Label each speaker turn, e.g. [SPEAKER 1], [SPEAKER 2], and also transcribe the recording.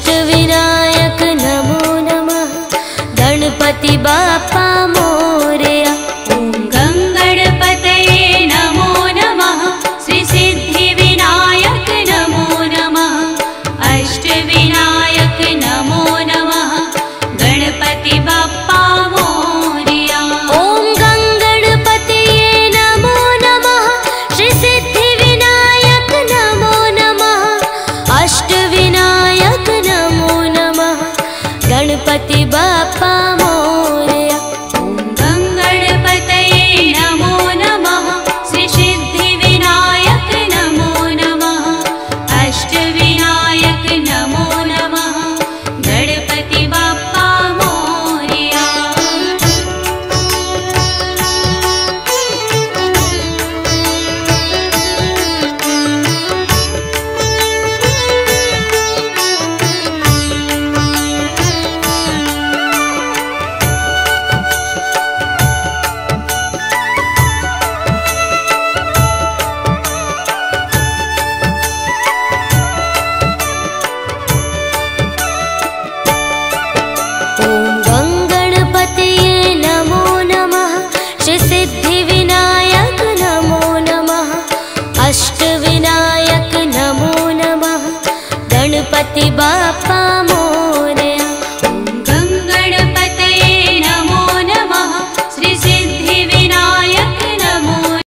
[SPEAKER 1] अष्टविनायक नमो नमः। गणपति बाप्पा मोरया।
[SPEAKER 2] ॐ गङ्गणपतये नमो नमः। श्री सिद्धिविनायक नमो नमः। अष्टविनायक नमो नमः। गणपति बाप्पा मोरया।
[SPEAKER 1] ॐ गङ्गणपतये नमो नमः। श्री सिद्धिविनायक नमो नमः। अष्टविनायक नमो नमः। गणपति बाप्पा मोरया।
[SPEAKER 2] ॐ गङ्गणपतये नमो नमः। श्री सिद्धिविनायक नमो नमः। अष्टविनायक नमो नमः। गणपति बाप्पा मोरया।
[SPEAKER 1] ॐ गङ्गणपतये नमो नमः। श्री सिद्धिविनायक नमो नमः। अष्टविनायक नमो नमः। गणपति बाप्पा